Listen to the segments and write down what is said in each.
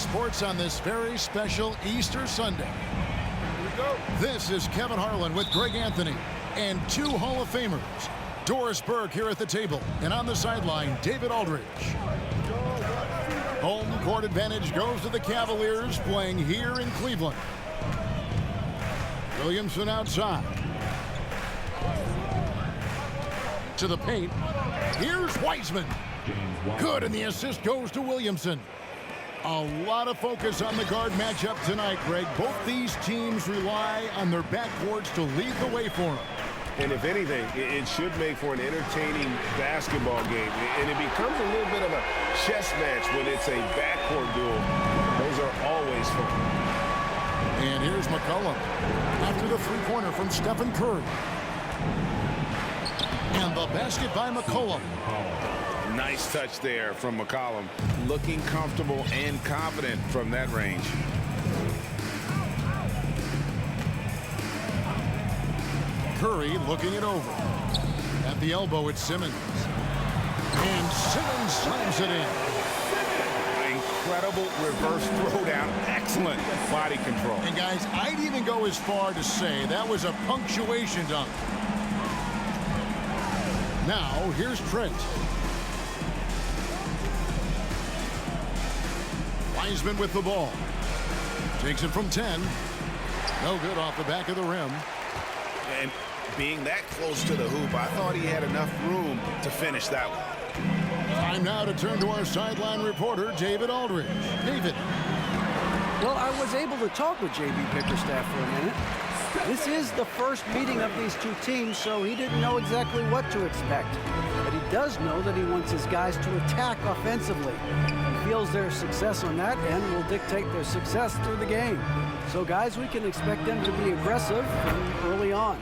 sports on this very special Easter Sunday. This is Kevin Harlan with Greg Anthony and two Hall of Famers. Doris Burke here at the table, and on the sideline, David Aldridge. Home court advantage goes to the Cavaliers, playing here in Cleveland. Williamson outside. To the paint. Here's Wiseman. Good, and the assist goes to Williamson. A lot of focus on the guard matchup tonight, Greg. Both these teams rely on their backcourts to lead the way for them. And if anything, it should make for an entertaining basketball game. And it becomes a little bit of a chess match when it's a backcourt duel. Those are always fun. And here's McCollum after the three-pointer from Stephen Curry. And the basket by McCollum. Nice touch there from McCollum. Looking comfortable and confident from that range. Curry looking it over. At the elbow, it's Simmons. And Simmons slams it in. Incredible reverse throwdown. Excellent body control. And guys, I'd even go as far to say that was a punctuation dunk. Now, here's Trent. Wiseman with the ball. Takes it from 10. No good off the back of the rim. And being that close to the hoop, I thought he had enough room to finish that one. Time now to turn to our sideline reporter, David Aldridge. David. Well, I was able to talk with J.B. Bickerstaff for a minute. This is the first meeting of these two teams, so he didn't know exactly what to expect. But he does know that he wants his guys to attack offensively. He feels their success on that end will dictate their success through the game. So, guys, we can expect them to be aggressive from early on.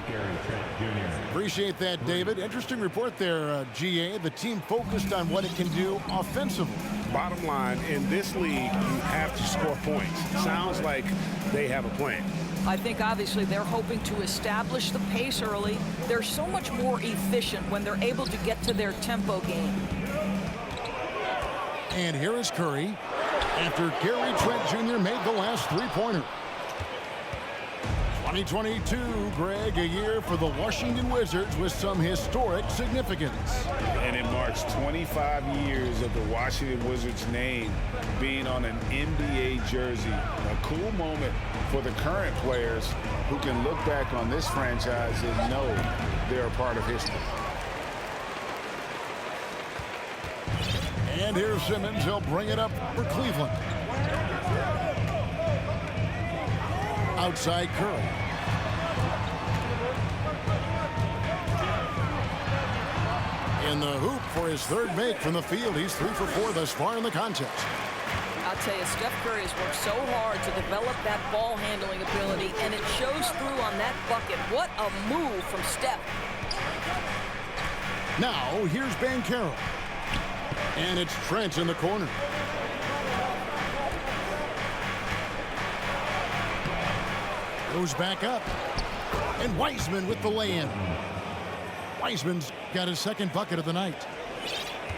Appreciate that, David. Interesting report there, GA. The team focused on what it can do offensively. Bottom line, in this league, you have to score points. Sounds like they have a plan. I think obviously they're hoping to establish the pace early. They're so much more efficient when they're able to get to their tempo game. And here is Curry after Gary Trent Jr. made the last three-pointer. 2022, Greg, a year for the Washington Wizards with some historic significance. And it marks 25 years of the Washington Wizards name being on an NBA jersey. A cool moment for the current players who can look back on this franchise and know they're a part of history. And here's Simmons. He'll bring it up for Cleveland. Outside Curry. In the hoop for his third make from the field. He's 3 for 4 thus far in the contest. I'll tell you, Steph Curry has worked so hard to develop that ball handling ability, and it shows through on that bucket. What a move from Steph. Now, here's Banchero. And it's Trent in the corner. Goes back up. And Wiseman with the lay-in. Wiseman's got his second bucket of the night.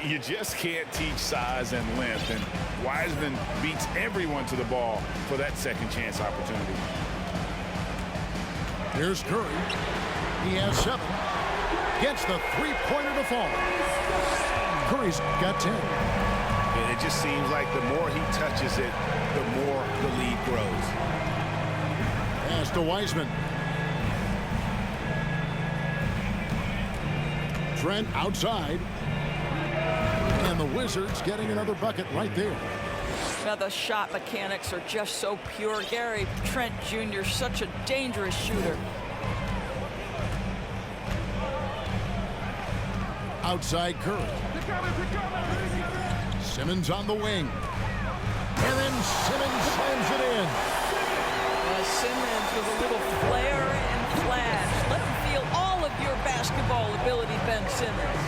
You just can't teach size and length, and Wiseman beats everyone to the ball for that second chance opportunity. Here's Curry. He has 7. Gets the three-pointer to fall. Curry's got 10. And it just seems like the more he touches it, the more the lead grows. Pass to Wiseman. Trent outside. And the Wizards getting another bucket right there. Now the shot mechanics are just so pure. Gary Trent Jr., such a dangerous shooter. Outside Curry. Simmons on the wing. And then Simmons slams it in. Simmons with a little flair and flash. Let him feel all of your basketball ability, Ben Simmons.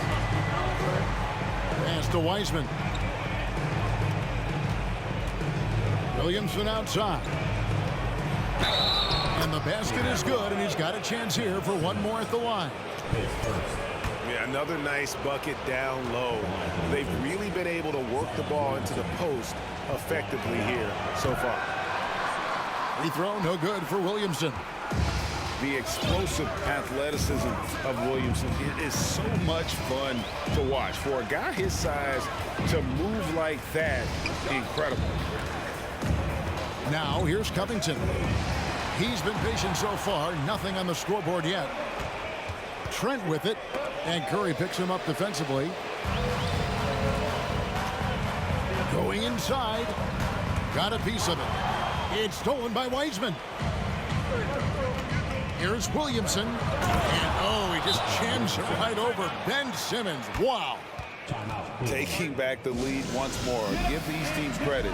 Pass to Wiseman. Williamson outside. And the basket is good, and he's got a chance here for one more at the line. Yeah, another nice bucket down low. They've really been able to work the ball into the post effectively here so far. Free throw, no good for Williamson. The explosive athleticism of Williamson is so much fun to watch. For a guy his size to move like that, incredible. Now here's Covington. He's been patient so far, nothing on the scoreboard yet. Trent with it, and Curry picks him up defensively. Going inside, got a piece of it. It's stolen by Wiseman. Here's Williamson, and oh, he just jams it right over Ben Simmons. Wow. Taking back the lead once more. Give these teams credit.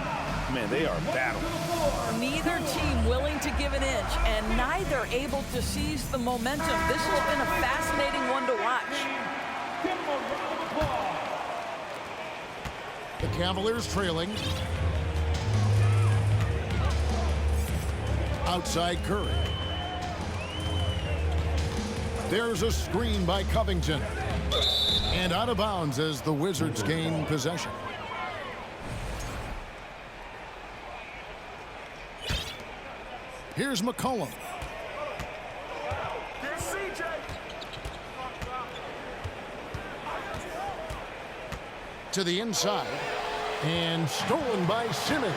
Man, they are battling. Neither team willing to give an inch, and neither able to seize the momentum. This has been a fascinating one to watch. The Cavaliers trailing. Outside Curry. There's a screen by Covington. And out of bounds as the Wizards gain possession. Here's McCollum. To the inside. And stolen by Simmons.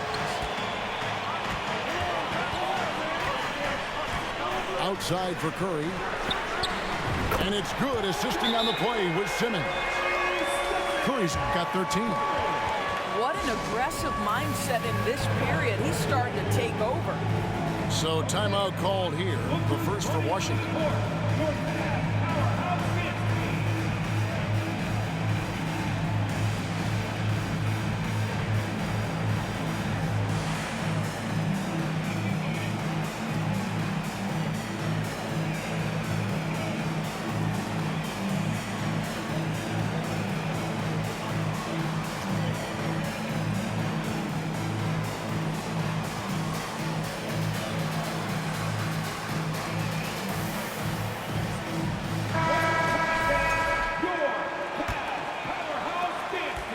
Outside for Curry. And it's good, assisting on the play with Simmons. Curry's got 13. What an aggressive mindset in this period. He's starting to take over. So timeout called here, the first for Washington.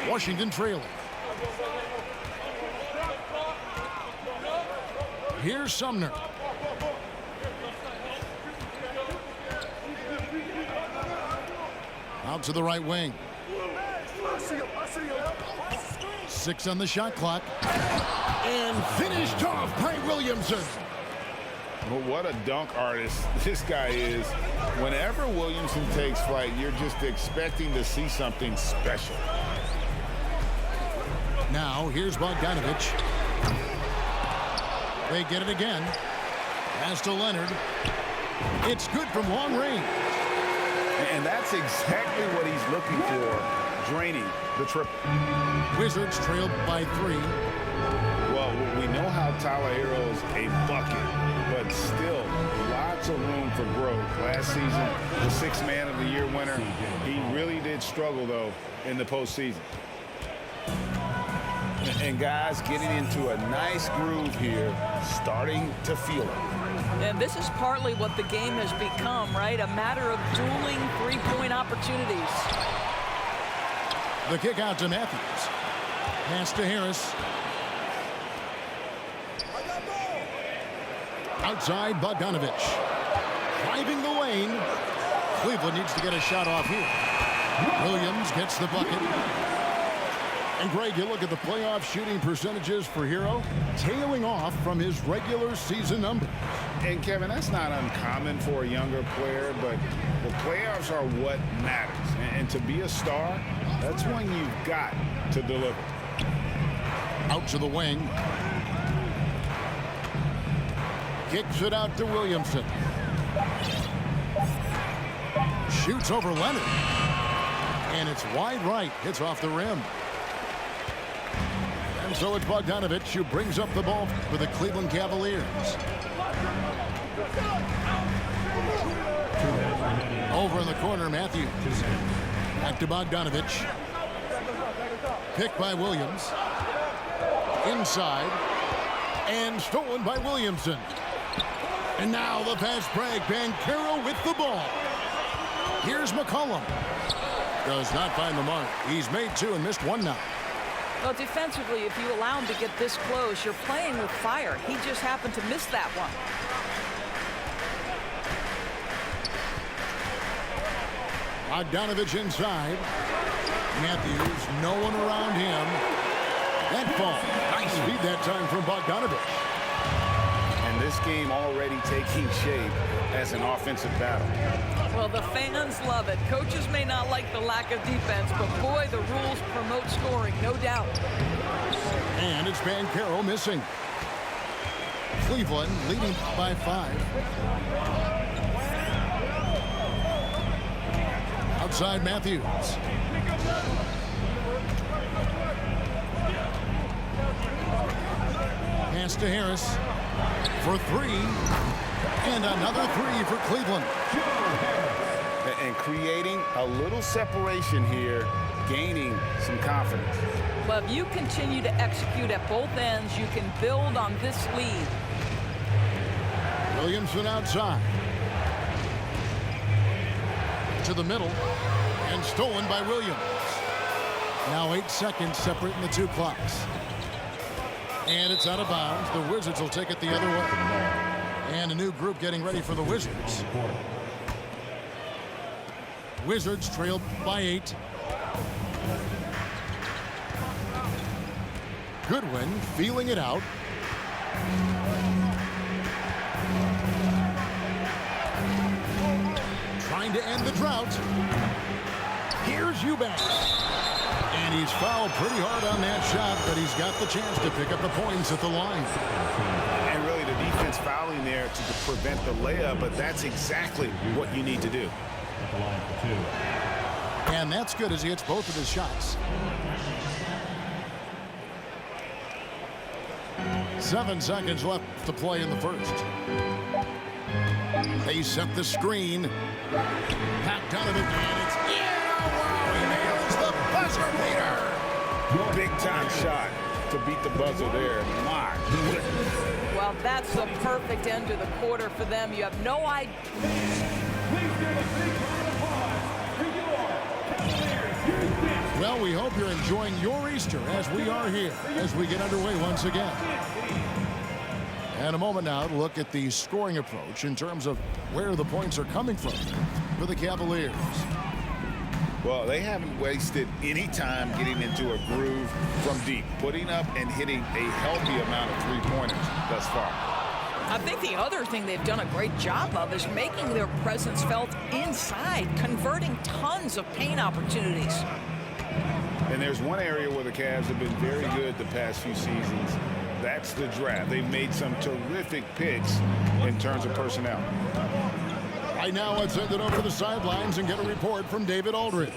Washington trailing. Here's Sumner. Out to the right wing. 6 on the shot clock. And finished off by Williamson. Well, what a dunk artist this guy is. Whenever Williamson takes flight, you're just expecting to see something special. Now, here's Bogdanovich. They get it again. Pass to Leonard. It's good from long range. And that's exactly what he's looking for, draining the triple. Wizards trailed by 3. Well, we know how Tyler Hero's a bucket, but still lots of room for growth. Last season, the 6th Man of the Year winner. He really did struggle, though, in the postseason. And guys getting into a nice groove here, starting to feel it. And this is partly what the game has become, right? A matter of dueling three-point opportunities. The kick out to Matthews. Pass to Harris. Outside Bogdanovich. Driving the lane. Cleveland needs to get a shot off here. Williams gets the bucket. And Greg, you look at the playoff shooting percentages for Hero, tailing off from his regular season numbers. And Kevin, that's not uncommon for a younger player, but the playoffs are what matters. And to be a star, that's when you've got to deliver. Out to the wing. Kicks it out to Williamson. Shoots over Leonard. And it's wide right. Hits off the rim. And so it's Bogdanovich who brings up the ball for the Cleveland Cavaliers. Over in the corner, Matthews. Back to Bogdanovich. Picked by Williams. Inside. And stolen by Williamson. And now the fast break. Banchero with the ball. Here's McCollum. Does not find the mark. He's made 2 and missed 1 now. Well, defensively, if you allow him to get this close, you're playing with fire. He just happened to miss that one. Bogdanovich inside. Matthews, no one around him. That ball. Nice feed that time from Bogdanovich. And this game already taking shape as an offensive battle. Well, the fans love it. Coaches may not like the lack of defense, but boy, the rules promote scoring, no doubt. And it's Banchero missing. Cleveland leading by 5. Outside Matthews. Pass to Harris for 3. And another 3 for Cleveland. And creating a little separation here, gaining some confidence. Well, if you continue to execute at both ends, you can build on this lead. Williamson outside. To the middle. And stolen by Williams. Now 8 seconds separating the 2 clocks. And it's out of bounds. The Wizards will take it the other way. And a new group getting ready for the Wizards. Wizards trailed by 8. Goodwin feeling it out. Trying to end the drought. Here's Eubanks. And he's fouled pretty hard on that shot, but he's got the chance to pick up the points at the line. And really the defense fouling there to prevent the layup, but that's exactly what you need to do. At the line for 2. And that's good as he hits both of his shots. 7 seconds left to play in the first. They set the screen. Bogdanovich, and it's wow, he nails the buzzer beater. Big time shot to beat the buzzer there. My goodness. Well, that's the perfect end to the quarter for them. You have no idea. Well, we hope you're enjoying your Easter as we are here as we get underway once again. And a moment now to look at the scoring approach in terms of where the points are coming from for the Cavaliers. Well, they haven't wasted any time getting into a groove from deep, putting up and hitting a healthy amount of three-pointers thus far. I think the other thing they've done a great job of is making their presence felt inside, converting tons of paint opportunities. And there's one area where the Cavs have been very good the past few seasons. That's the draft. They've made some terrific picks in terms of personnel. Right now, let's send it over to the sidelines and get a report from David Aldridge.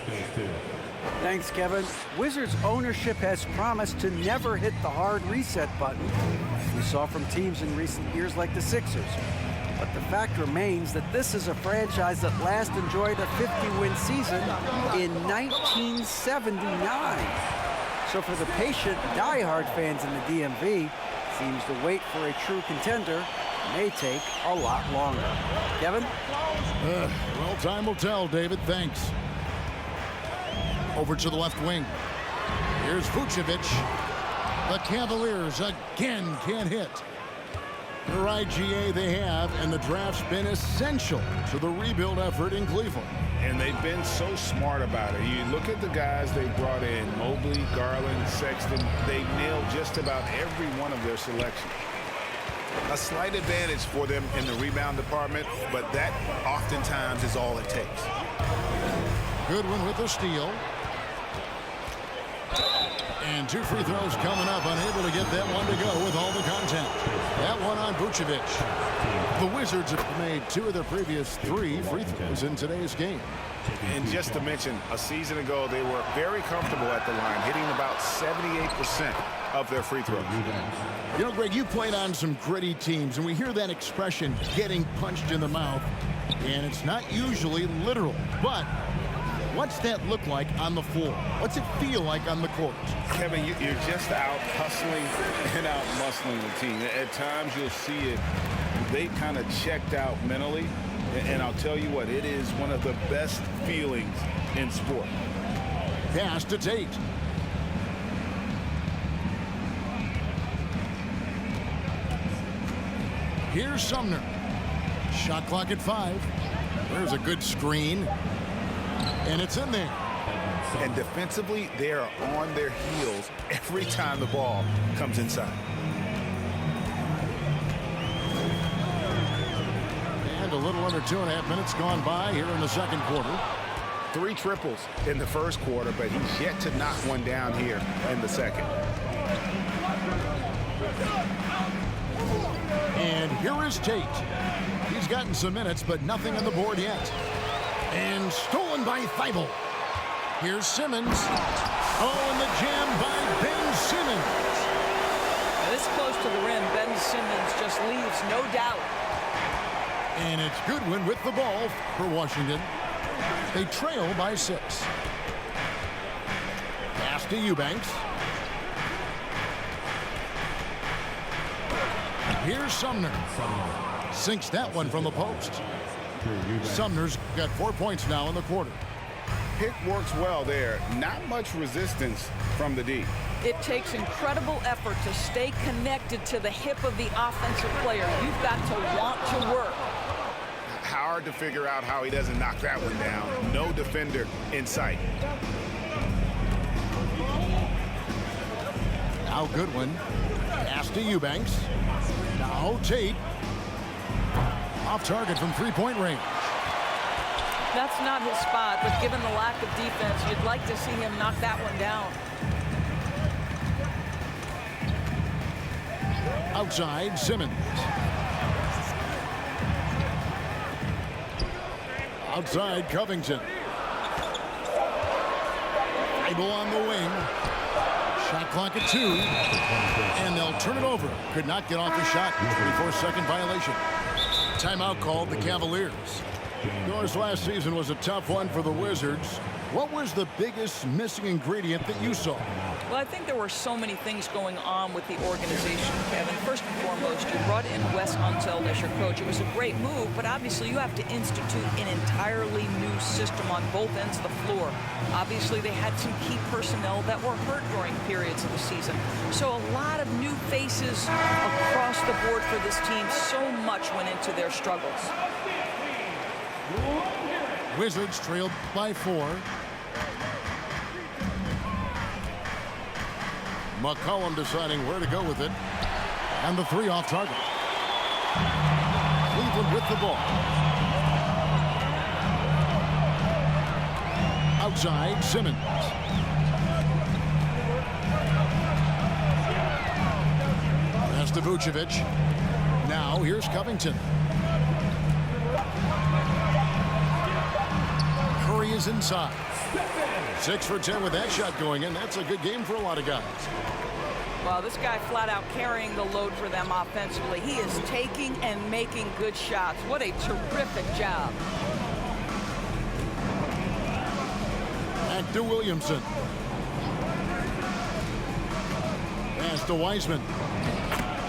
Thanks, Kevin. Wizards ownership has promised to never hit the hard reset button, as we saw from teams in recent years like the Sixers. But the fact remains that this is a franchise that last enjoyed a 50-win season in 1979. So for the patient, die-hard fans in the DMV, seems the wait for a true contender may take a lot longer. Kevin? Well, time will tell, David. Thanks. Over to the left wing. Here's Vucevic. The Cavaliers again can't hit. The IGA they have, and the draft's been essential to the rebuild effort in Cleveland. And they've been so smart about it. You look at the guys they brought in, Mobley, Garland, Sexton. They nailed just about every one of their selections. A slight advantage for them in the rebound department, but that oftentimes is all it takes. Goodwin with the steal. And 2 free throws coming up, unable to get that one to go with all the contact. That one on Vucevic. The Wizards have made 2 of their previous 3 free throws in today's game. And just to mention, a season ago, they were very comfortable at the line, hitting about 78% of their free throws. You know, Greg, you played on some gritty teams, and we hear that expression, getting punched in the mouth, and it's not usually literal. But what's that look like on the floor? What's it feel like on the court? Kevin, you're just out hustling and out muscling the team. At times you'll see it. They've kind of checked out mentally. And I'll tell you what, it is one of the best feelings in sport. Pass to Tate. Here's Sumner. Shot clock at 5. There's a good screen. And it's in there. And defensively, they are on their heels every time the ball comes inside. And a little under 2.5 minutes gone by here in the second quarter. 3 triples in the first quarter, but he's yet to knock one down here in the second. And here is Tate. He's gotten some minutes, but nothing on the board yet. And stolen by Thibault. Here's Simmons. Oh, and the jam by Ben Simmons. This close to the rim, Ben Simmons just leaves no doubt. And it's Goodwin with the ball for Washington. They trail by 6. Pass to Eubanks. Here's Sumner. Sinks that one from the post. Sumner's got 4 points now in the quarter. Pick works well there. Not much resistance from the D. It takes incredible effort to stay connected to the hip of the offensive player. You've got to want to work. Hard to figure out how he doesn't knock that one down. No defender in sight. Now Goodwin. Pass to Eubanks. Now Tate. Off target from three-point range. That's not his spot, but given the lack of defense, you'd like to see him knock that one down. Outside, Simmons. Outside, Covington. Thibault on the wing. Shot clock at 2. And they'll turn it over. Could not get off the shot. 24-second violation. Timeout called the Cavaliers. Of course, last season was a tough one for the Wizards. What was the biggest missing ingredient that you saw? Well, I think there were so many things going on with the organization, Kevin. First and foremost, you brought in Wes Unseld as your coach. It was a great move, but obviously you have to institute an entirely new system on both ends of the floor. Obviously, they had some key personnel that were hurt during periods of the season. So a lot of new faces across the board for this team. So much went into their struggles. Wizards trailed by 4. McCollum deciding where to go with it. And the 3 off target. Cleveland with the ball. Outside, Simmons. Pass to Vucevic. Now here's Covington. Curry is inside. 6 for 10 with that shot going in. That's a good game for a lot of guys. Well, this guy flat out carrying the load for them offensively. He is taking and making good shots. What a terrific job. Back to Williamson. Pass to Wiseman.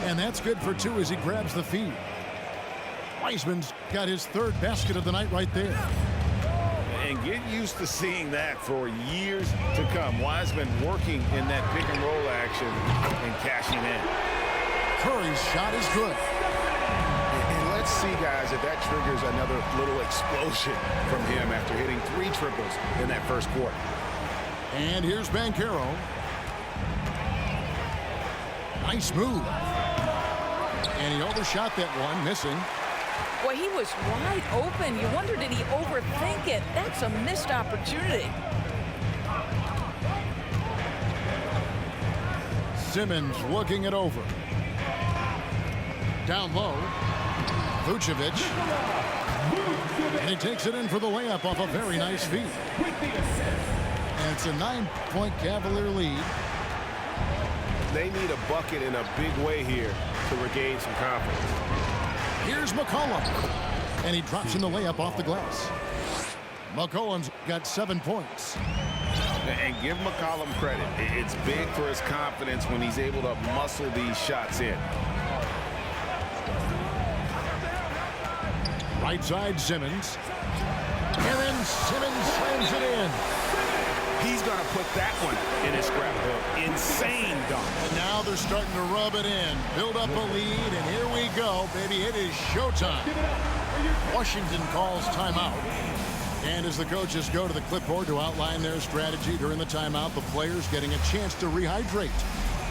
And that's good for 2 as he grabs the feed. Wiseman's got his 3rd basket of the night right there. And get used to seeing that for years to come. Wiseman working in that pick and roll action and cashing in. Curry's shot is good. And let's see, guys, if that triggers another little explosion from him after hitting 3 triples in that first quarter. And here's Banchero. Nice move. And he overshot that one, missing. Boy, he was wide open. You wonder, did he overthink it? That's a missed opportunity. Simmons looking it over. Down low. Vucevic. And he takes it in for the layup off a very nice feed. And it's a 9-point Cavalier lead. They need a bucket in a big way here to regain some confidence. Here's McCollum. And he drops in the layup off the glass. McCollum's got 7 points. And give McCollum credit. It's big for his confidence when he's able to muscle these shots in. Right side, Simmons. And then Simmons slams it in. He's going to put that one in his scrapbook. Insane dunk. And now they're starting to rub it in. Build up a lead, and here we go, baby. It is showtime. Washington calls timeout. And as the coaches go to the clipboard to outline their strategy during the timeout, the players getting a chance to rehydrate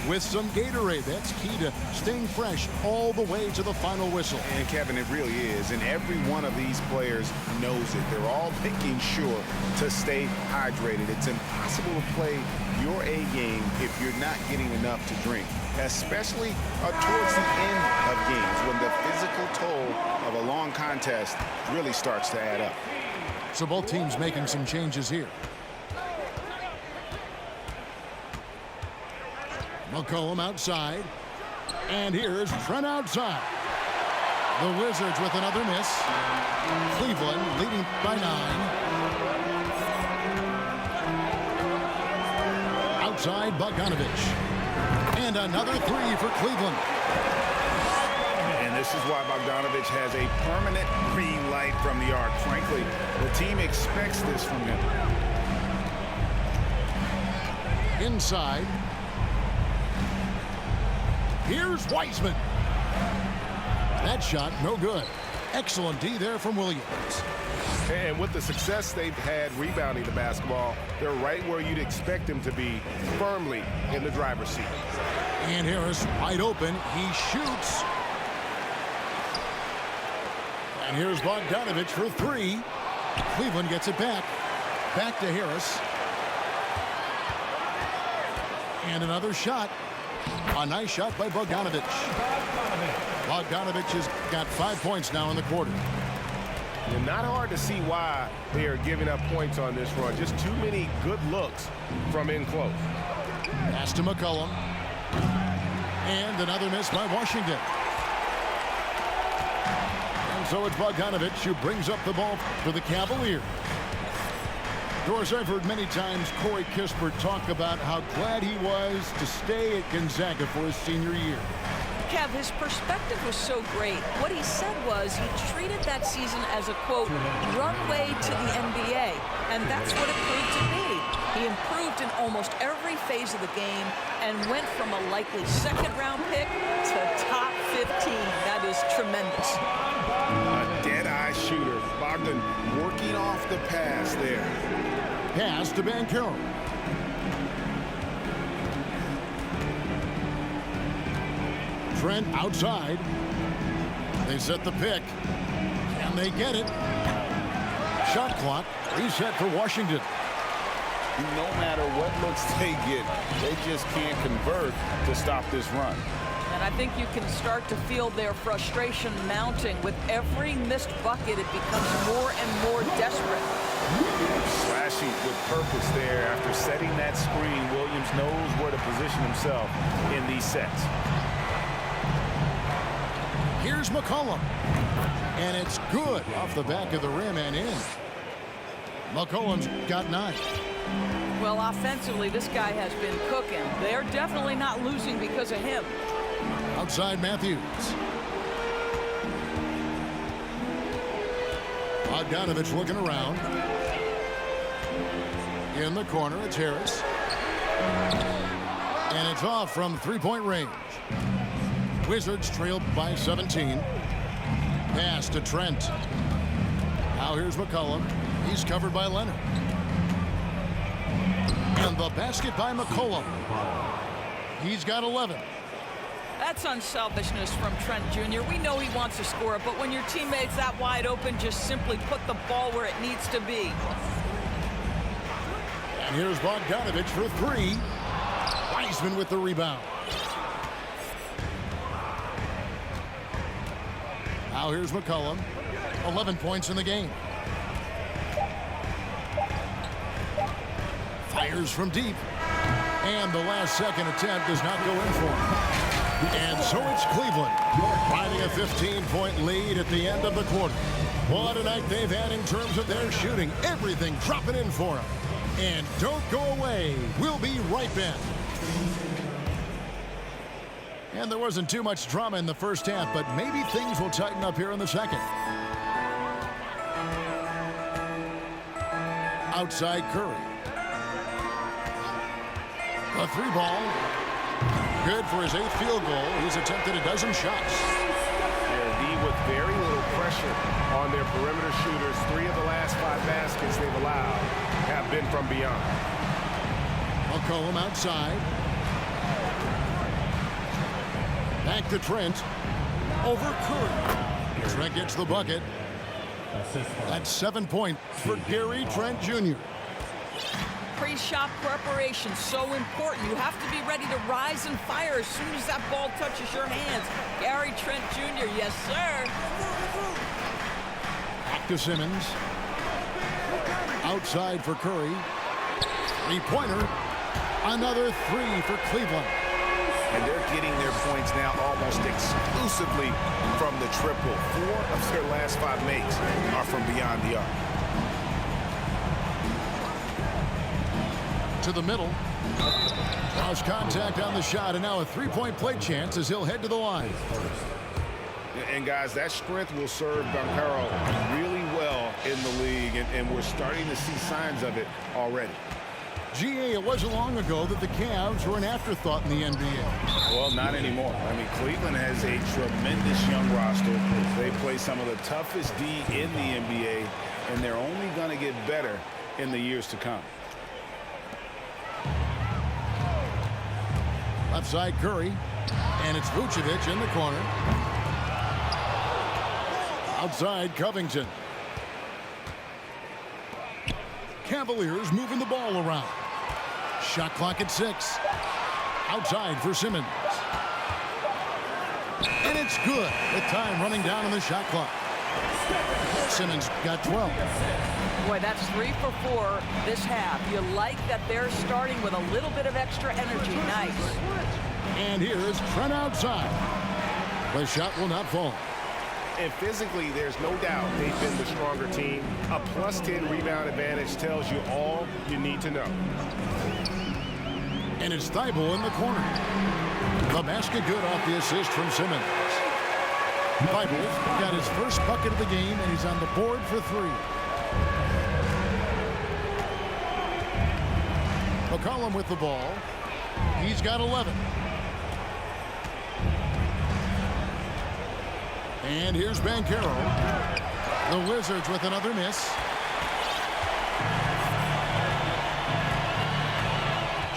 with some Gatorade. That's key to staying fresh all the way to the final whistle. And Kevin, it really is. And every one of these players knows it. They're all making sure to stay hydrated. It's impossible to play your A game if you're not getting enough to drink, especially towards the end of games when the physical toll of a long contest really starts to add up. So both teams making some changes here. McCollum outside. And here's Trent outside. The Wizards with another miss. Cleveland leading by 9. Outside Bogdanovich. And another 3 for Cleveland. And this is why Bogdanovich has a permanent green light from the arc. Frankly, the team expects this from him. Inside. Here's Wiseman. That shot, no good. Excellent D there from Williams. And with the success they've had rebounding the basketball, they're right where you'd expect them to be, firmly in the driver's seat. And Harris wide open. He shoots. And here's Bogdanovich for 3. Cleveland gets it back. Back to Harris. And another shot. A nice shot by Bogdanovich. Bogdanovich has got 5 points now in the quarter. And not hard to see why they are giving up points on this run. Just too many good looks from in close. Pass to McCollum. And another miss by Washington. And so it's Bogdanovich who brings up the ball for the Cavaliers. Of course, I've heard many times Corey Kispert talk about how glad he was to stay at Gonzaga for his senior year. Kev, his perspective was so great. What he said was he treated that season as a, quote, runway to the NBA. And that's what it proved to be. He improved in almost every phase of the game and went from a likely second-round pick to top 15. That is tremendous. A dead-eye shooter. Bogdan working off the pass there. Pass to Banchero. Trent outside. They set the pick. And they get it. Shot clock reset for Washington. No matter what looks they get, they just can't convert to stop this run. And I think you can start to feel their frustration mounting. With every missed bucket, it becomes more and more desperate. Slashing with purpose there. After setting that screen, Williams knows where to position himself in these sets. Here's McCollum. And it's good off the back of the rim and in. McCollum's got 9. Well, offensively, this guy has been cooking. They're definitely not losing because of him. Outside Matthews. Bogdanovich looking around. In the corner, it's Harris. And it's off from three-point range. Wizards trail by 17. Pass to Trent. Now here's McCollum. He's covered by Leonard. And the basket by McCollum. He's got 11. That's unselfishness from Trent Jr. We know he wants to score, but when your teammate's that wide open, just simply put the ball where it needs to be. And here's Bogdanovich for 3. Wiseman with the rebound. Now here's McCollum. 11 points in the game. Fires from deep. And the last second attempt does not go in for him. And so it's Cleveland finding a 15-point lead at the end of the quarter. What a night they've had in terms of their shooting. Everything dropping in for them. And don't go away. We'll be right back. And there wasn't too much drama in the first half, but maybe things will tighten up here in the second. Outside Curry. A 3-ball. Good for his 8th field goal. He's attempted a dozen shots. They're with very little pressure on their perimeter shooters. 3 of the last 5 baskets they've allowed have been from beyond. McCollum outside. Back to Trent. Over Curry. Trent gets the bucket. That's 7 points for Gary Trent Jr. Pre-shot preparation, so important. You have to be ready to rise and fire as soon as that ball touches your hands. Gary Trent Jr., yes, sir. Back to Simmons. Outside for Curry. 3-pointer. Another 3 for Cleveland. And they're getting their points now almost exclusively from the triple. 4 of their last 5 makes are from beyond the arc. To the middle. Lost contact on the shot, and now a 3-point play chance as he'll head to the line. And guys, that strength will serve Bancaro really well in the league, and we're starting to see signs of it already. GA, it wasn't long ago that the Cavs were an afterthought in the NBA. Well, not anymore. I mean, Cleveland has a tremendous young roster. They play some of the toughest D in the NBA, and they're only going to get better in the years to come. Left side Curry, and it's Vucevic in the corner. Outside Covington. Cavaliers moving the ball around. Shot clock at 6. Outside for Simmons. And it's good. The time running down on the shot clock. Simmons got 12. Boy, that's 3 for 4 this half. You like that they're starting with a little bit of extra energy. Nice. And here's Trent outside. The shot will not fall. And physically, there's no doubt they've been the stronger team. A +10 rebound advantage tells you all you need to know. And it's Thibault in the corner. The basket good off the assist from Simmons. Thibault got his first bucket of the game, and he's on the board for 3. McCollum with the ball. He's got 11. And here's Bancaro. The Wizards with another miss.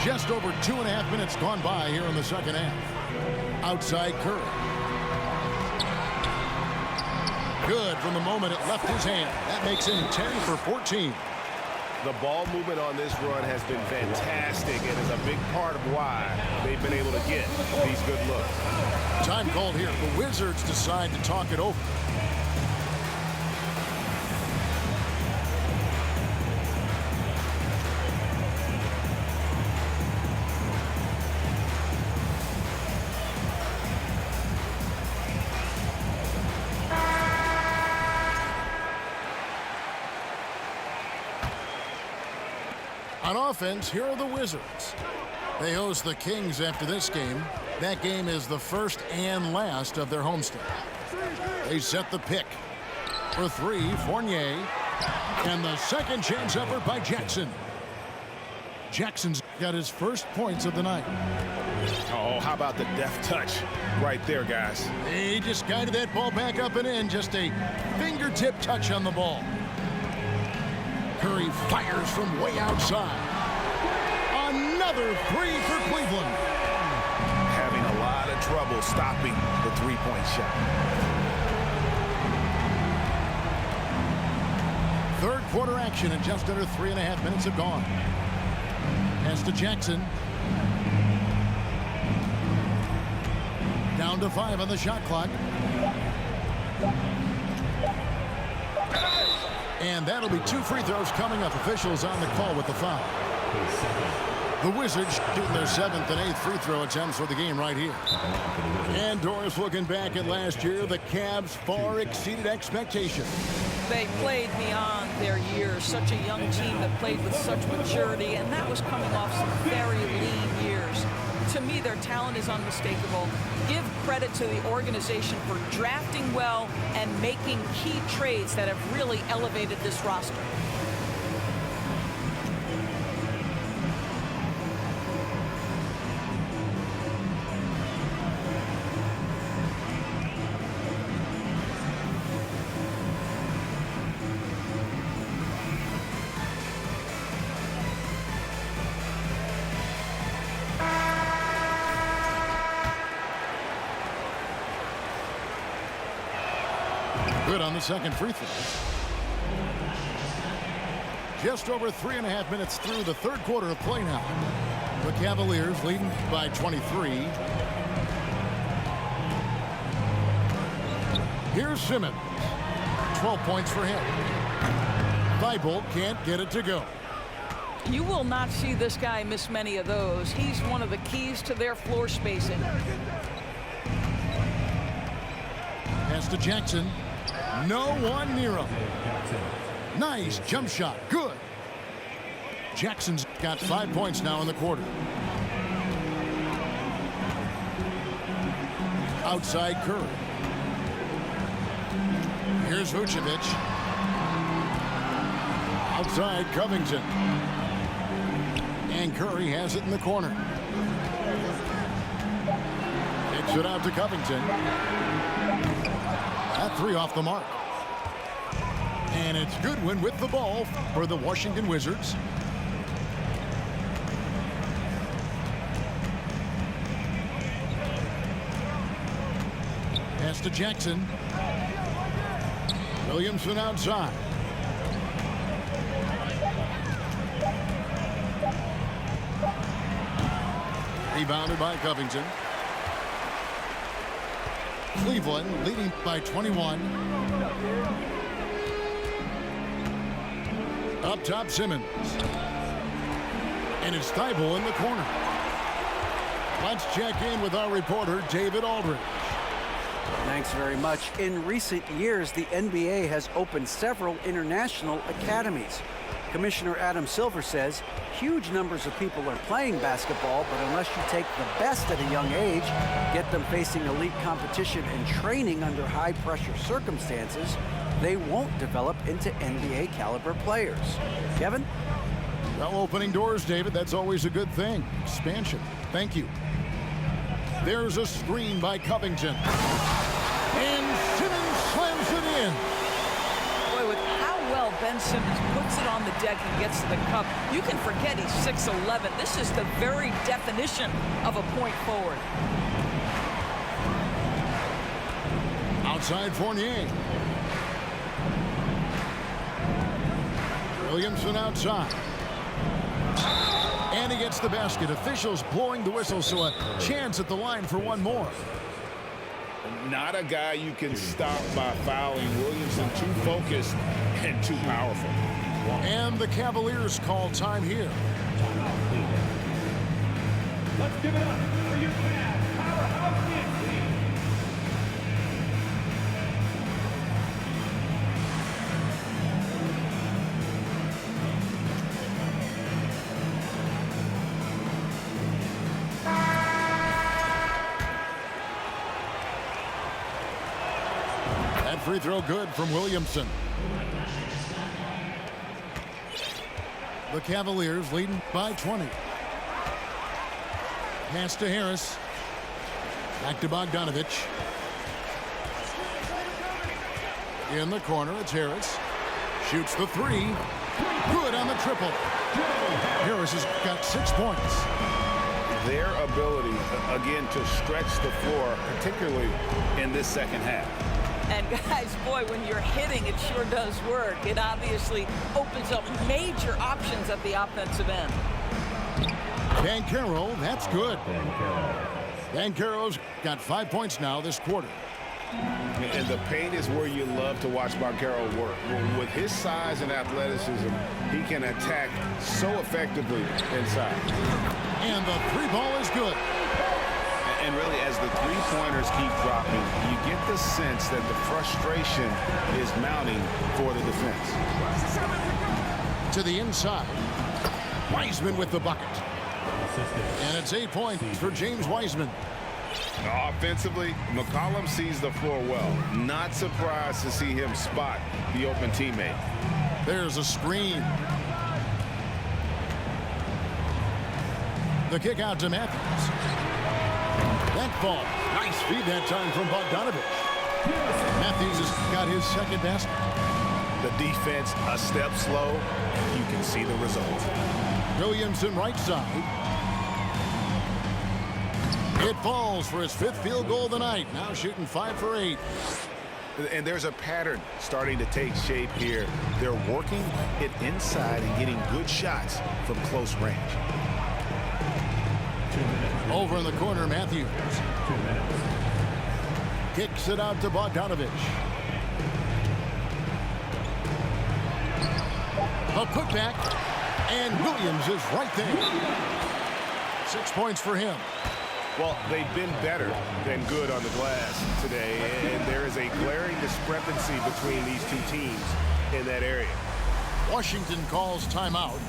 Just over 2.5 minutes gone by here in the second half. Outside Curry. Good from the moment it left his hand. That makes him 10 for 14. The ball movement on this run has been fantastic and is a big part of why they've been able to get these good looks. Time called here. The Wizards decide to talk it over. On offense, here are the Wizards. They host the Kings after this game. That game is the first and last of their homestand. They set the pick. For 3, Fournier. And the second chance effort by Jackson. Jackson's got his first points of the night. Oh, how about the deft touch right there, guys? He just guided that ball back up and in. Just a fingertip touch on the ball. Curry fires from way outside. Another 3 for Cleveland. Having a lot of trouble stopping the 3-point shot. Third quarter action, and just under 3.5 minutes have gone. Pass to Jackson. Down to 5 on the shot clock. And that'll be 2 free throws coming up. Officials on the call with the foul. The Wizards shooting their 7th and 8th free throw attempts for the game right here. And Doris, looking back at last year, the Cavs far exceeded expectations. They played beyond their years. Such a young team that played with such maturity, and that was coming off some very lean years. To me, their talent is unmistakable. Give credit to the organization for drafting well and making key trades that have really elevated this roster. Good on the second free throw. Just over 3.5 minutes through the third quarter of play now. The Cavaliers leading by 23. Here's Simmons. 12 points for him. Thibault can't get it to go. You will not see this guy miss many of those. He's one of the keys to their floor spacing. Pass to Jackson. No one near him. Nice jump shot. Good. Jackson's got 5 points now in the quarter. Outside Curry. Here's Vucevic. Outside Covington. And Curry has it in the corner. Takes it out to Covington. That three off the mark. And it's Goodwin with the ball for the Washington Wizards. Pass to Jackson. Williamson outside. Rebounded by Covington. Cleveland leading by 21. Up top, Simmons. And it's Thibault in the corner. Let's check in with our reporter, David Aldridge. Thanks very much. In recent years, the NBA has opened several international academies. Commissioner Adam Silver says huge numbers of people are playing basketball, but unless you take the best at a young age, get them facing elite competition and training under high-pressure circumstances, they won't develop into NBA caliber players. Kevin? Well, opening doors, David, that's always a good thing. Expansion. Thank you. There's a screen by Covington. And Simmons slams it in. Boy, with how well Ben Simmons puts it on the deck and gets to the cup, you can forget he's 6'11". This is the very definition of a point forward. Outside Fournier. Williamson outside. And he gets the basket. Officials blowing the whistle, so a chance at the line for one more. Not a guy you can stop by fouling. Williamson too focused and too powerful. And the Cavaliers call time here. Let's give it up for your Cavs powerhouse dance team. That free throw good from Williamson. The Cavaliers leading by 20. Pass to Harris. Back to Bogdanovich. In the corner, it's Harris. Shoots the three. Good on the triple. Harris has got 6 points. Their ability, again, to stretch the floor, particularly in this second half. And guys, boy, when you're hitting, it sure does work. It obviously opens up major options at the offensive end. Banchero, that's good. Banchero's got 5 points now this quarter. And the paint is where you love to watch Banchero work. With his size and athleticism, he can attack so effectively inside. And the three ball is good. And really, as the three-pointers keep dropping, you get the sense that the frustration is mounting for the defense. To the inside. Wiseman with the bucket. And it's 8 points for James Wiseman. Offensively, McCollum sees the floor well. Not surprised to see him spot the open teammate. There's a screen. The kick out to Matthews. That ball. Nice feed that time from Bogdanovich. Matthews has got his second basket. The defense a step slow. You can see the result. Williamson right side. It falls for his 5th field goal of the night. Now shooting 5 for 8. And there's a pattern starting to take shape here. They're working it inside and getting good shots from close range. Over in the corner, Matthews. Kicks it out to Bogdanovich. A putback, and Williams is right there. 6 points for him. Well, they've been better than good on the glass today, and there is a glaring discrepancy between these two teams in that area. Washington calls timeout.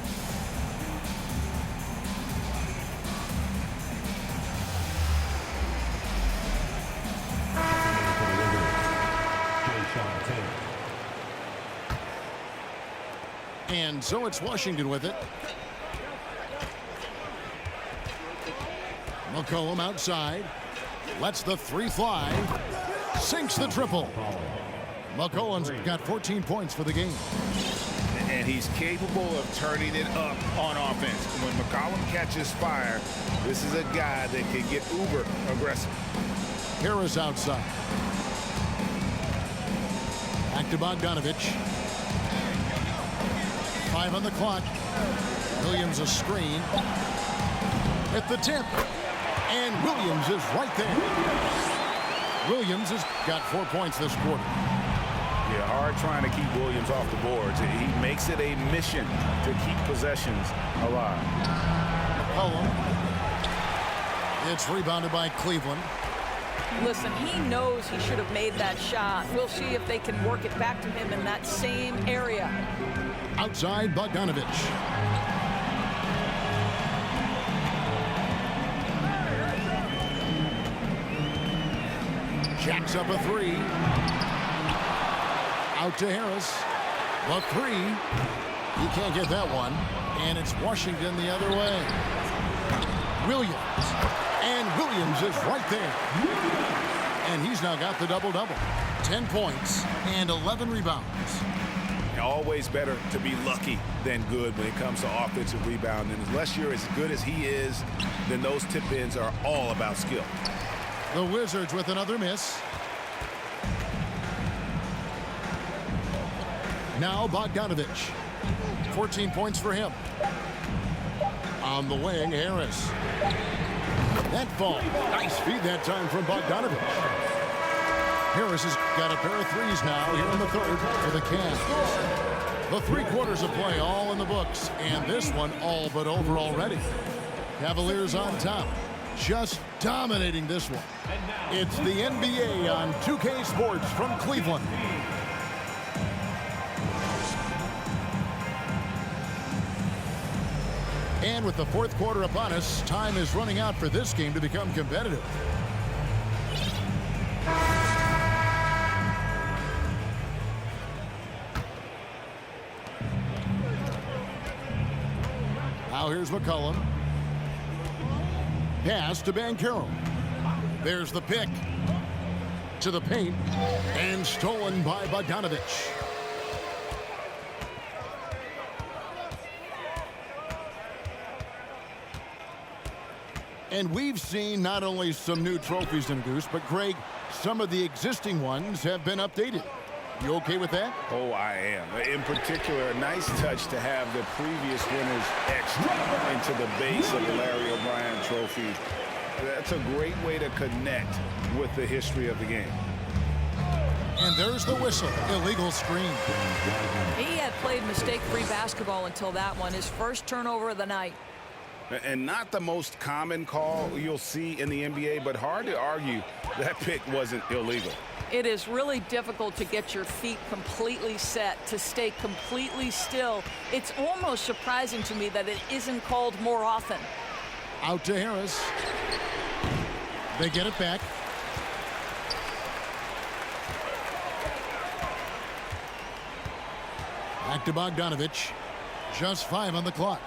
And so it's Washington with it. McCollum outside. Lets the three fly. Sinks the triple. McCollum's got 14 points for the game. And he's capable of turning it up on offense. When McCollum catches fire, this is a guy that can get uber aggressive. Harris outside. Back to Bogdanovich. 5 on the clock. Williams a screen. At the tip. And Williams is right there. Williams has got 4 points this quarter. Yeah, hard trying to keep Williams off the boards. He makes it a mission to keep possessions alive. McCollum. It's rebounded by Cleveland. Listen, he knows he should have made that shot. We'll see if they can work it back to him in that same area. Outside, Bogdanovich. Jacks up a three. Out to Harris. The three. He can't get that one. And it's Washington the other way. Williams. And Williams is right there. And he's now got the double-double. 10 points and 11 rebounds. Always better to be lucky than good when it comes to offensive rebounding. Unless you're as good as he is, then those tip-ins are all about skill. The Wizards with another miss. Now Bogdanovich. 14 points for him. On the wing, Harris. That ball. Nice feed that time from Bogdanovich. Harris has got a pair of threes now here in the third for the Cavs. The 3 quarters of play all in the books, and this one all but over already. Cavaliers on top, just dominating this one. It's the NBA on 2K Sports from Cleveland. And with the 4th quarter upon us, time is running out for this game to become competitive. Now here's McCollum. Pass to Banchero. There's the pick. To the paint. And stolen by Bogdanovich. And we've seen not only some new trophies in Goose, but Greg, some of the existing ones have been updated. You okay with that? Oh, I am. In particular, a nice touch to have the previous winners etched into the base of the Larry O'Brien trophy. That's a great way to connect with the history of the game. And there's the whistle. Illegal screen. He had played mistake-free basketball until that one, his first turnover of the night. And not the most common call you'll see in the NBA, but hard to argue that pick wasn't illegal. It is really difficult to get your feet completely set, to stay completely still. It's almost surprising to me that it isn't called more often. Out to Harris. They get it back. Back to Bogdanovich. Just 5 on the clock.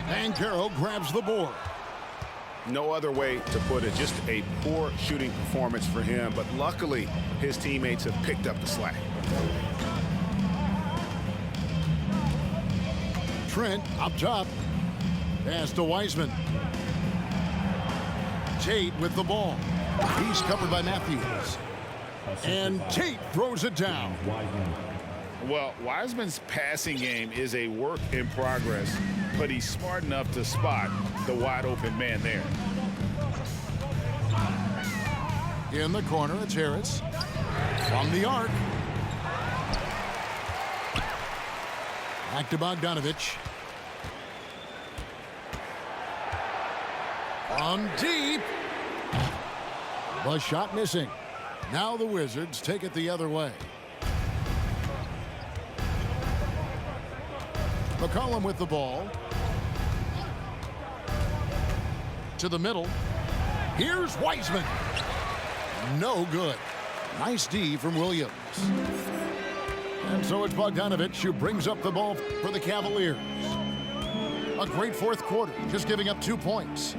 Banchero grabs the board. No other way to put it. Just a poor shooting performance for him, but luckily his teammates have picked up the slack. Trent up top. Pass to Wiseman. Tate with the ball. He's covered by Matthews. And Tate throws it down. Well, Wiseman's passing game is a work in progress, but he's smart enough to spot the wide open man there. In the corner, it's Harris. From the arc. Back to Bogdanovich. From deep. The shot missing. Now the Wizards take it the other way. McCollum with the ball. To the middle. Here's Wiseman. No good. Nice D from Williams. And so it's Bogdanovich who brings up the ball for the Cavaliers. A great fourth quarter, just giving up 2 points.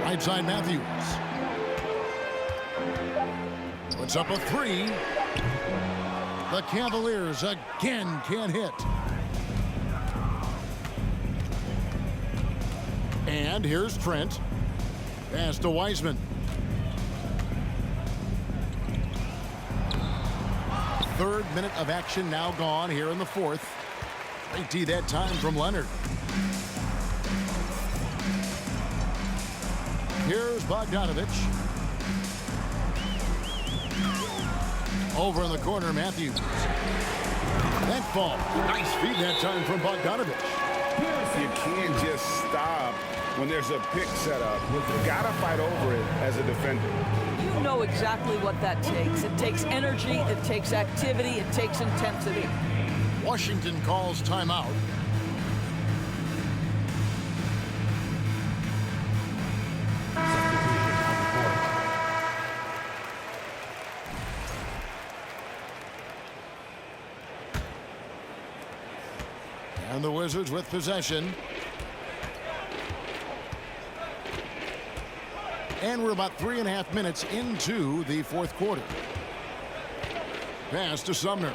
Right side Matthews. Puts up a three. The Cavaliers again can't hit. And here's Trent. Pass to Wiseman. Third minute of action now gone here in the fourth. Great D that time from Leonard. Here's Bogdanovich. Over in the corner, Matthews. That fall. Nice feed that time from Bogdanovich. You can't just stop when there's a pick set up. You've got to fight over it as a defender. You know exactly what that takes. It takes energy, it takes activity, it takes intensity. Washington calls timeout. And the Wizards with possession. And we're about 3.5 minutes into the fourth quarter. Pass to Sumner.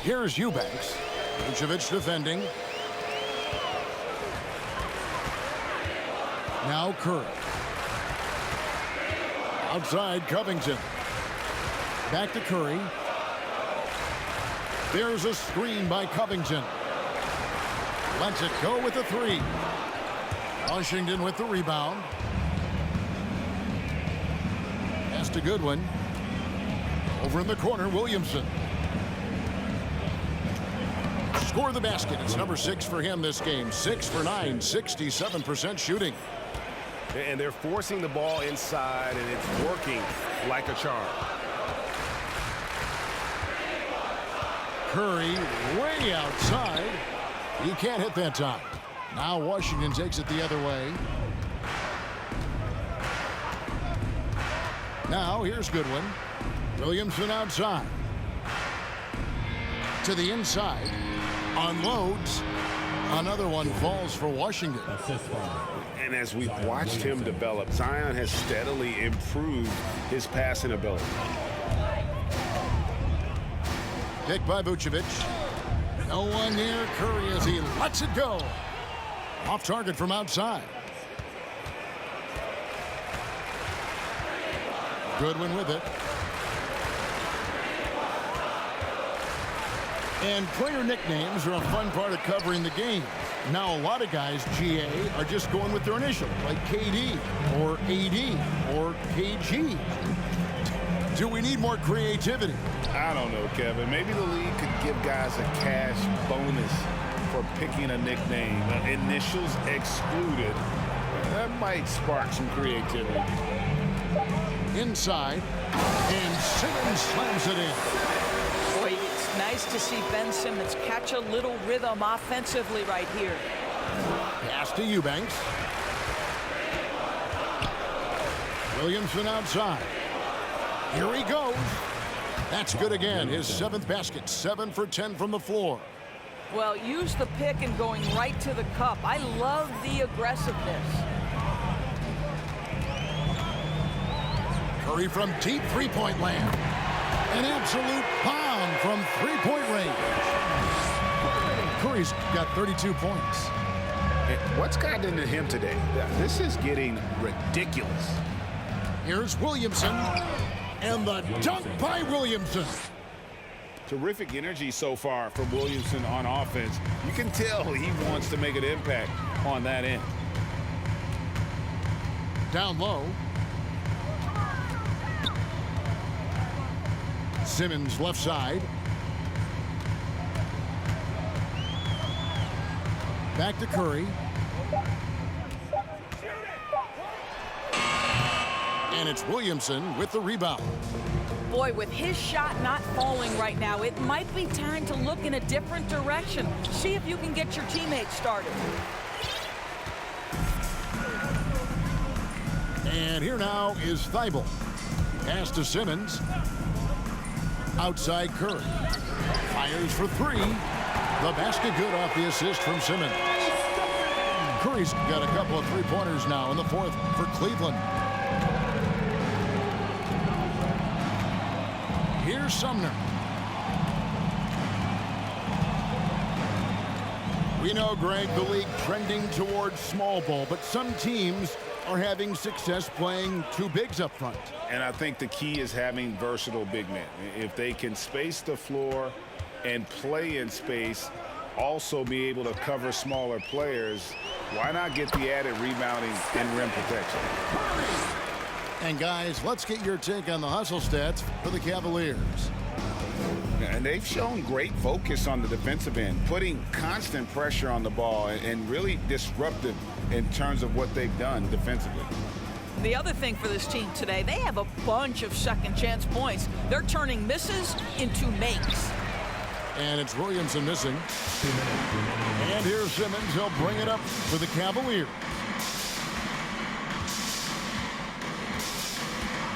Here's Eubanks. Vucevic defending. Now Curry. Outside Covington. Back to Curry. There's a screen by Covington. Lets it go with the three. Washington with the rebound. Pass to Goodwin. Over in the corner, Williamson. Score the basket. It's number 6 for him this game. 6 for 9, 67% shooting. And they're forcing the ball inside, and it's working like a charm. Curry way outside. He can't hit that time. Now Washington takes it the other way. Now here's Goodwin. Williamson outside. To the inside. Unloads. Another one falls for Washington. And as we've watched him develop, Zion has steadily improved his passing ability. Pick by Vucevic. No one near Curry as he lets it go. Off target from outside. Goodwin with it. And player nicknames are a fun part of covering the game. Now a lot of guys, GA, are just going with their initial, like KD or AD or KG. Do we need more creativity? I don't know, Kevin. Maybe the league could give guys a cash bonus for picking a nickname. Initials excluded. That might spark some creativity. Inside, and Simmons slams it in. Boy, it's nice to see Ben Simmons catch a little rhythm offensively right here. Pass to Eubanks. Williamson outside. Here he goes. That's good again. His 7th basket. 7 for 10 from the floor. Well, use the pick and going right to the cup. I love the aggressiveness. Curry from deep three-point land. An absolute bomb from three-point range. Curry's got 32 points. What's gotten into him today? This is getting ridiculous. Here's Williamson, and the dunk by Williamson. Terrific energy so far from Williamson on offense. You can tell he wants to make an impact on that end. Down low. Simmons left side. Back to Curry. And it's Williamson with the rebound. Boy, with his shot not falling right now, it might be time to look in a different direction. See if you can get your teammates started. And here now is Thibault. Pass to Simmons. Outside Curry. Fires for three. The basket good off the assist from Simmons. Curry's got a couple of three-pointers now in the fourth for Cleveland. Here's Sumner. We know, Greg, the league trending towards small ball, but some teams are having success playing two bigs up front. And I think the key is having versatile big men. If they can space the floor and play in space, also be able to cover smaller players, why not get the added rebounding and rim protection? And guys, let's get your take on the hustle stats for the Cavaliers. And they've shown great focus on the defensive end, putting constant pressure on the ball and really disruptive in terms of what they've done defensively. The other thing for this team today, they have a bunch of second chance points. They're turning misses into makes. And it's Williamson missing. And here's Simmons. He'll bring it up for the Cavaliers.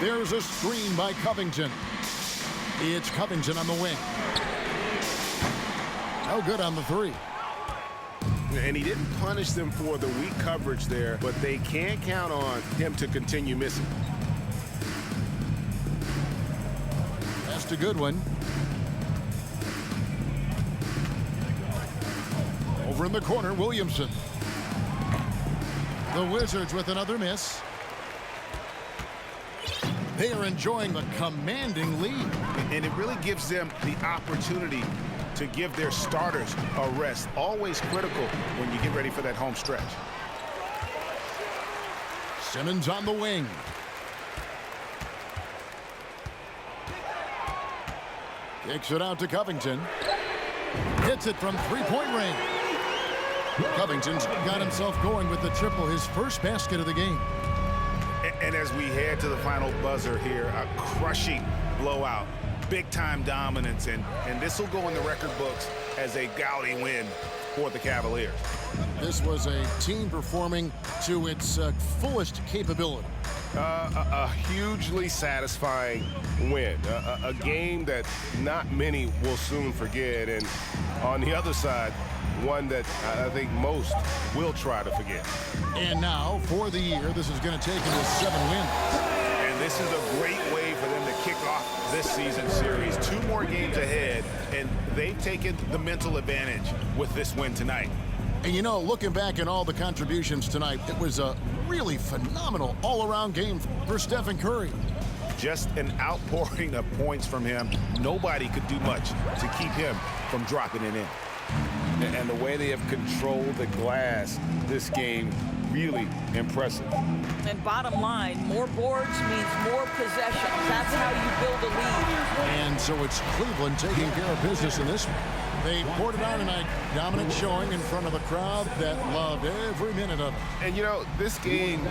There's a screen by Covington. It's Covington on the wing. No good on the three. And he didn't punish them for the weak coverage there, but they can't count on him to continue missing. That's a good one. Over in the corner, Williamson. The Wizards with another miss. They are enjoying the commanding lead. And it really gives them the opportunity to give their starters a rest. Always critical when you get ready for that home stretch. Simmons on the wing. Kicks it out to Covington. Hits it from three-point range. Covington's got himself going with the triple, his first basket of the game. And as we head to the final buzzer here, a crushing blowout, big-time dominance, and this will go in the record books as a gaudy win for the Cavaliers. This was a team performing to its fullest capability. A hugely satisfying win, a game that not many will soon forget, and on the other side, one that I think most will try to forget. And now, for the year, this is going to take him to 7 wins. And this is a great way for them to kick off this season series. 2 more games ahead, and they've taken the mental advantage with this win tonight. And you know, looking back at all the contributions tonight, it was a really phenomenal all-around game for Steph Curry. Just an outpouring of points from him. Nobody could do much to keep him from dropping it in. And the way they have controlled the glass this game, really impressive. And bottom line, more boards means more possessions. That's how you build a lead. And so it's Cleveland taking care of business in this one. They poured it on tonight. Dominant showing in front of a crowd that loved every minute of it. And, you know, this game